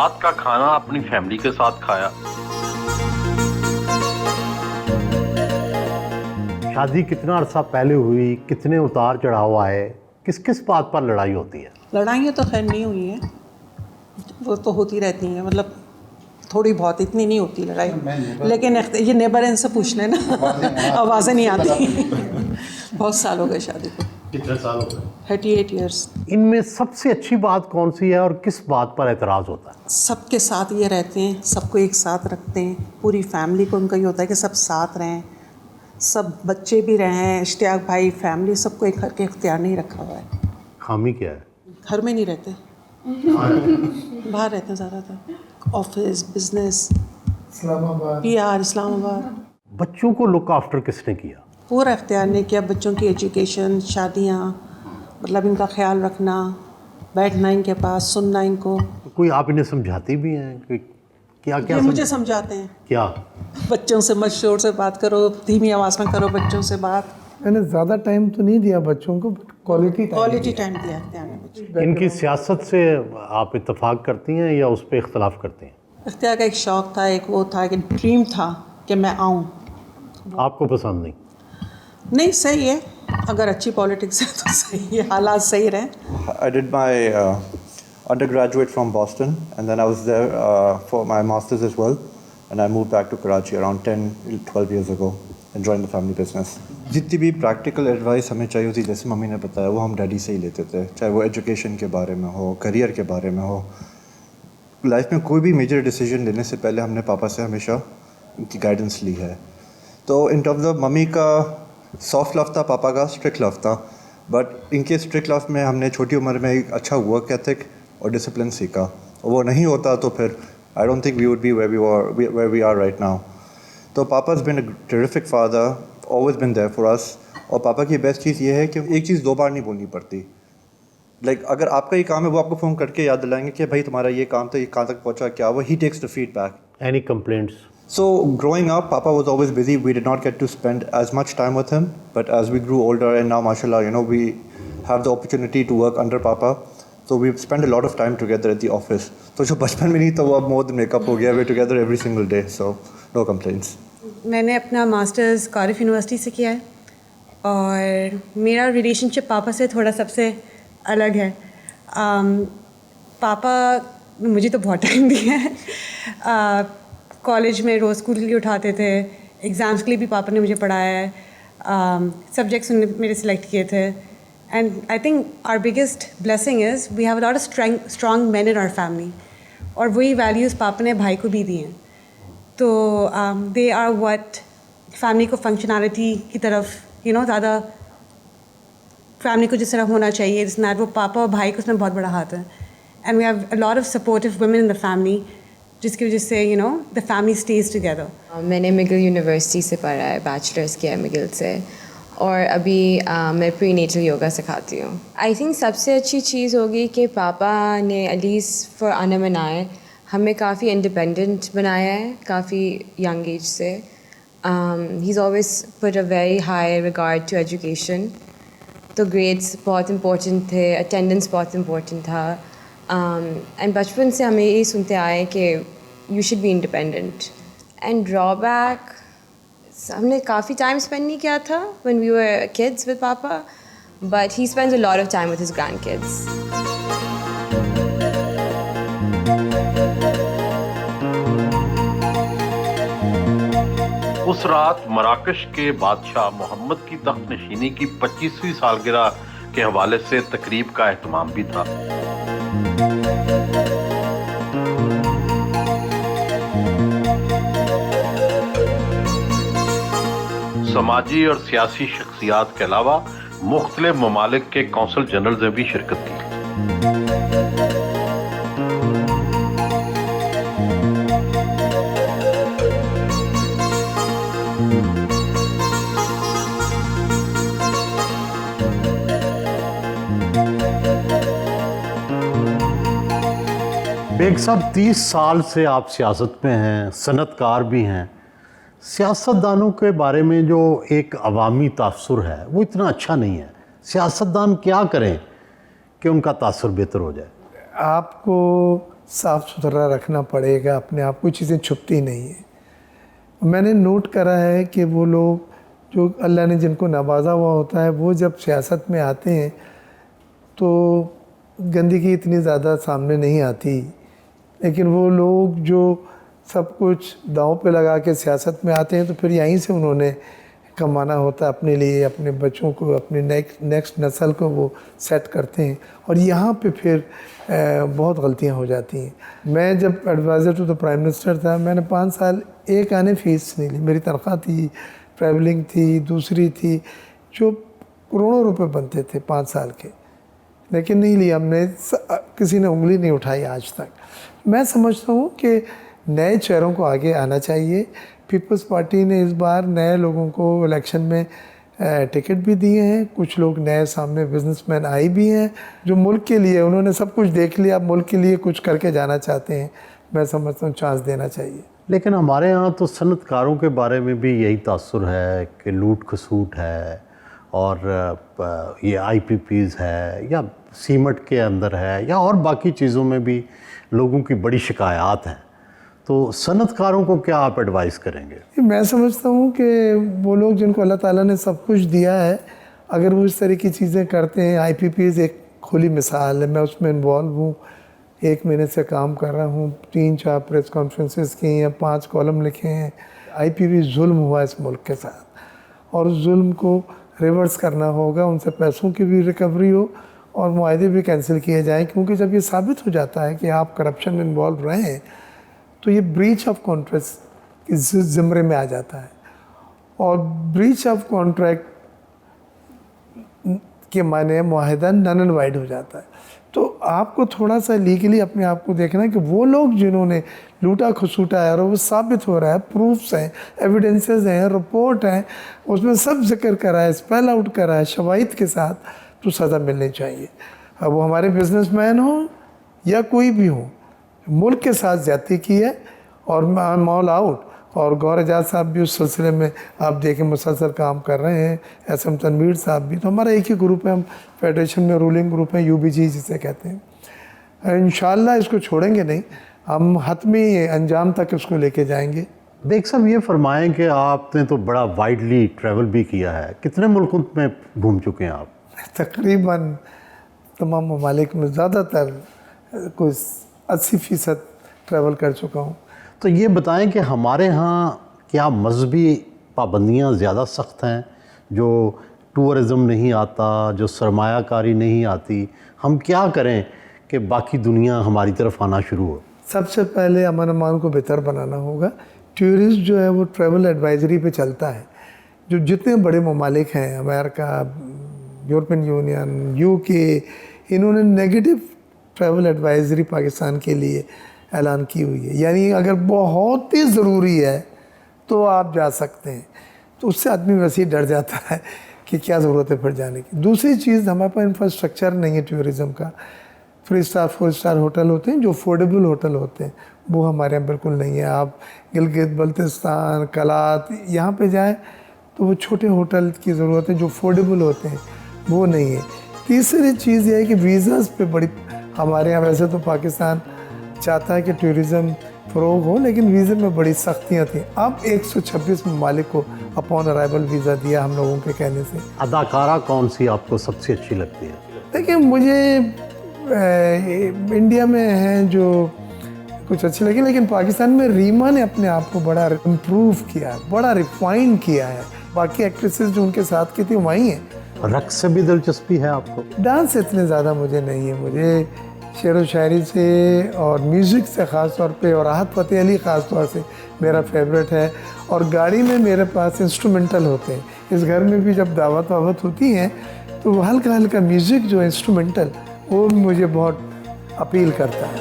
रात का खाना अपनी फैमिली के साथ खाया। शादी कितना अरसा पहले हुई, कितने उतार चढ़ाव आए, किस किस बात पर लड़ाई होती है? लड़ाइयाँ तो खैर नहीं हुई हैं, वो तो होती रहती हैं, मतलब थोड़ी बहुत, इतनी नहीं होती लड़ाई। लेकिन ये नेबर इनसे पूछ लेना, आवाज़ें नहीं आती। बहुत साल हो गए शादी को। कितने साल हो गए? 38 ईयर्स। इनमें सबसे अच्छी बात कौन सी है और किस बात पर एतराज़ होता है? सबके साथ ये रहते हैं, सबको एक साथ रखते हैं, पूरी फैमिली को उनका ये होता है कि सब साथ रहें, सब बच्चे भी रहें, इश्तियाक भाई, फैमिली, सबको एक घर के इख्तियार नहीं रखा हुआ है। खामी क्या है? घर में नहीं रहते, बाहर रहते हैं ज़्यादातर, office, business, Islamabad, PR, Islamabad. बच्चों को लुक आफ्टर किसने किया? पूरा इख्तियार नहीं किया, बच्चों की एजुकेशन, शादियाँ, मतलब इनका ख्याल रखना, बैठना इनके पास, सुनना इनको। कोई आप इन्हें समझाती भी हैं कि क्या क्या ये मुझे समझाते हैं, क्या? बच्चों से मत शोर से बात करो, धीमी आवाज़ में करो बच्चों से बात। मैंने ज़्यादा टाइम तो नहीं दिया बच्चों को, बट क्वालिटी टाइम दिया इख्तियार में बच्चों। इनकी सियासत से आप इत्तेफाक करती हैं या उस पर इख्तलाफ करती हैं? इख्तियार का एक शौक़ था, एक वो था, एक ड्रीम था कि मैं आऊँ। आपको पसंद नहीं? नहीं, सही है, अगर अच्छी पॉलिटिक्स है तो सही है, हालात सही रहें। I did my undergraduate from Boston, and then I was there for my master's as well, and I moved back to Karachi around 10-12 years ago and joined the family business. जितनी भी practical advice हमें चाहिए थी, जैसे mummy ने बताया, वो हम डैडी से ही लेते थे, चाहे वो एजुकेशन के बारे में हो, करियर के बारे में हो। लाइफ में कोई भी मेजर डिसीजन लेने से पहले हमने पापा से हमेशा उनकी गाइडेंस ली है। तो इन टर्म्स ऑफ मम्मी का सॉफ्ट लव था, पापा का स्ट्रिक्ट लव था, बट इनके स्ट्रिक्ट लव में हमने छोटी उम्र में एक अच्छा वर्क एथिक और डिसिप्लिन सीखा, और वो नहीं होता तो फिर I don't think we would be where we are right now. तो पापा has been a terrific father, always been there for us. और पापा की बेस्ट चीज़ ये है कि एक चीज़ 2 बार नहीं बोलनी पड़ती। लाइक अगर आपका ये काम है, वो आपको फ़ोन करके याद दिलाएंगे कि भाई तुम्हारा ये काम था, ये कहाँ तक पहुँचा, क्या हुआ। He takes the feedback. Any complaints? So growing up, Papa was always busy. We did not get to spend as much time with him. But as we grew older, and now, mashallah, you know, we have the opportunity to work under Papa. So we spend a lot of time together at the office. So जो बचपन में नहीं था, वो अब more than makeup हो गया. We're together every single day. So no complaints. मैंने अपना मास्टर्स कारिफ यूनिवर्सिटी से किया है, और मेरा रिलेशनशिप पापा से थोड़ा सबसे अलग है। पापा ने मुझे तो बहुत टाइम दिया है। कॉलेज में रोज़ स्कूल के लिए उठाते थे, एग्ज़ाम्स के लिए भी पापा ने मुझे पढ़ाया है, सब्जेक्ट्स उन्होंने मेरे सिलेक्ट किए थे। And I think our biggest blessing is we have a lot of strong men in our family, और वही वैल्यूज़ पापा ने भाई को भी दिए हैं। तो दे आर व्हाट फैमिली को फंक्शनैलिटी की तरफ, यू नो, ज़्यादा फैमिली को जिस तरह होना चाहिए, जिस ना, वो पापा और भाई को उसमें बहुत बड़ा हाथ है। And we have a lot of supportive women in the family, जिसकी वजह से, you know, the family stayed together. मैंने मिगिल यूनिवर्सिटी से पढ़ा है, बैचलर्स किया है मिगिल से, और अभी मैं प्री नेटल योगा सिखाती हूँ। आई थिंक सबसे अच्छी चीज़ होगी कि पापा ने एटलीस्ट फॉर आना मनाए हमें काफ़ी इंडिपेंडेंट बनाया है, काफ़ी यंग एज से। He is always put a very high regard to education. तो ग्रेड्स बहुत इम्पोर्टेंट थे, अटेंडेंस बहुत इम्पोर्टेंट था, एंड बचपन से हमें यही सुनते आए कि you should be independent. And drawback, हमने काफ़ी टाइम स्पेंड नहीं किया था when we were kids with पापा, but he spends a lot of time with his grand kids. उस रात मराकश के बादशाह मोहम्मद की तख्त नशीनी की 25वीं सालगिरह के हवाले से तकरीब का एहतमाम भी था। समाजी और सियासी शख्सियात के अलावा मुख्तलिफ ममालिक के कौंसल जनरल ने भी शिरकत की। बेग साहब, 30 साल से आप सियासत में हैं, सनतकार भी हैं। सियासतदानों के बारे में जो एक अवामी तासुर है वो इतना अच्छा नहीं है। सियासतदान क्या करें कि उनका तासुर बेहतर हो जाए? आपको साफ़ सुथरा रखना पड़ेगा अपने आप, कोई चीज़ें छुपती नहीं है। मैंने नोट करा है कि वो लोग जो अल्लाह ने जिनको नवाजा हुआ होता है वो जब सियासत में आते हैं तो गंदगी इतनी ज़्यादा सामने नहीं आती, लेकिन वो लोग जो सब कुछ दांव पे लगा के सियासत में आते हैं तो फिर यहीं से उन्होंने कमाना होता है अपने लिए, अपने बच्चों को, अपने नेक्स्ट नस्ल को वो सेट करते हैं और यहाँ पे फिर बहुत गलतियाँ हो जाती हैं। मैं जब adviser to the prime minister था, मैंने 5 साल एक आने फ़ीस नहीं ली। मेरी तनख्वाह थी, ट्रैवलिंग थी, दूसरी थी, जो करोड़ों रुपए बनते थे 5 साल के, लेकिन नहीं लिया हमने, किसी ने उंगली नहीं उठाई आज तक। मैं समझता हूँ कि नए चेहरों को आगे आना चाहिए। पीपल्स पार्टी ने इस बार नए लोगों को इलेक्शन में टिकट भी दिए हैं, कुछ लोग नए सामने बिजनेसमैन आए भी हैं जो मुल्क के लिए, उन्होंने सब कुछ देख लिया, मुल्क के लिए कुछ करके जाना चाहते हैं। मैं समझता हूँ चांस देना चाहिए। लेकिन हमारे यहाँ तो सनतकारों के बारे में भी यही तासुर है कि लूट खसूट है और ये IPPs है या सीमेंट के अंदर है या और बाकी चीज़ों में भी लोगों की बड़ी शिकायत हैं। तो सनतकारों को क्या आप एडवाइस करेंगे? मैं समझता हूँ कि वो लोग जिनको अल्लाह ताला ने सब कुछ दिया है, अगर वो इस तरह की चीज़ें करते हैं, IPPs एक खुली मिसाल है, मैं उसमें इन्वॉल्व हूँ, 1 महीने से काम कर रहा हूँ, 3-4 प्रेस कॉन्फ्रेंसेस की हैं, 5 कॉलम लिखे हैं। IPP जुल्म हुआ इस मुल्क के साथ और उस जुल्म को रिवर्स करना होगा, उनसे पैसों की भी रिकवरी हो और मुआहदे भी कैंसिल किए जाएँ, क्योंकि जब ये साबित हो जाता है कि आप करप्शन में इन्वॉल्व रहे हैं तो ये ब्रीच ऑफ कॉन्ट्रैक्ट के ज़िम्मे में आ जाता है और ब्रीच ऑफ कॉन्ट्रैक्ट के माने मुआहदा नन एंड वाइड हो जाता है। तो आपको थोड़ा सा लीगली अपने आप को देखना है कि वो लोग जिन्होंने लूटा खसूटा है और वो साबित हो रहा है, प्रूफ्स हैं, एविडेंसेस हैं, रिपोर्ट हैं, उसमें सब जिक्र करा है, स्पेल आउट करा है शवाहिद के साथ, तो सज़ा मिलनी चाहिए। अब वो हमारे बिजनेसमैन हो या कोई भी हो, मुल्क के साथ ज़्यादती की है और मॉल आउट। और गौर एजाज साहब भी उस सिलसिले में आप देखें मुसलसल काम कर रहे हैं, SM तनवीर साहब भी। तो हमारा एक ही ग्रुप है, हम फेडरेशन में रूलिंग ग्रुप है, UBG जिसे कहते हैं। इंशाल्लाह इसको छोड़ेंगे नहीं, हम हतमी अंजाम तक इसको लेके जाएंगे। बेग साहब, ये फरमाएं कि आपने तो बड़ा वाइडली ट्रैवल भी किया है, कितने मुल्कों में घूम चुके हैं आप? तकरीबन तमाम ममालिक में ज़्यादातर कुछ 80% ट्रैवल कर चुका हूँ। तो ये बताएं कि हमारे यहाँ क्या मजहबी पाबंदियाँ ज़्यादा सख्त हैं, जो टूरिज़म नहीं आता, जो सरमायाकारी नहीं आती? हम क्या करें कि बाकी दुनिया हमारी तरफ आना शुरू हो? सबसे पहले अमन अमान को बेहतर बनाना होगा। टूरिस्ट जो है वो ट्रैवल एडवाइजरी पे चलता है। जो जितने बड़े ममालिक हैं, अमेरिका, यूरोपियन यूनियन, UK, इन्होंने नेगेटिव ट्रैवल एडवाइजरी पाकिस्तान के लिए ऐलान की हुई है। यानी अगर बहुत ही ज़रूरी है तो आप जा सकते हैं। तो उससे आदमी वैसे ही डर जाता है कि क्या ज़रूरत है फिर जाने की। दूसरी चीज़, हमारे पास इंफ्रास्ट्रक्चर नहीं है टूरिज़म का। 3 स्टार 4 स्टार होटल होते हैं जो अफोर्डेबल होटल होते हैं, वो हमारे यहाँ बिल्कुल नहीं है। आप गिलगित बल्तिस्तान, कलात यहाँ पे जाएँ तो वो छोटे होटल की ज़रूरत है जो अफोर्डेबल होते हैं, वो नहीं है। तीसरी चीज़ ये है कि वीज़ाज़ पे बड़ी, हमारे यहाँ वैसे तो पाकिस्तान चाहता है कि टूरिज़म फ़रोग हो, लेकिन वीज़े में बड़ी सख्तियाँ थी। अब 126 ममालिक को अपॉन अराइवल वीज़ा दिया हम लोगों के कहने से। अदाकारा कौन सी आपको सबसे अच्छी लगती है? देखिए, मुझे इंडिया में हैं जो कुछ अच्छी लगी, लेकिन पाकिस्तान में रीमा ने अपने आप को बड़ा इम्प्रूव किया है, बड़ा रिफाइन किया है। बाकी एक्ट्रेसेस जो उनके साथ की थी वहीं हैं। रक्स से भी दिलचस्पी है आपको? डांस इतने ज़्यादा मुझे नहीं है। मुझे शेर व शायरी से और म्यूज़िक से ख़ास तौर पे, और राहत फ़तेह अली ख़ास तौर से मेरा फेवरेट है। और गाड़ी में मेरे पास इंस्ट्रूमेंटल होते हैं। इस घर में भी जब दावत वावत होती हैं तो हल्का हल्का म्यूज़िक जो इंस्ट्रूमेंटल, वो मुझे बहुत अपील करता है।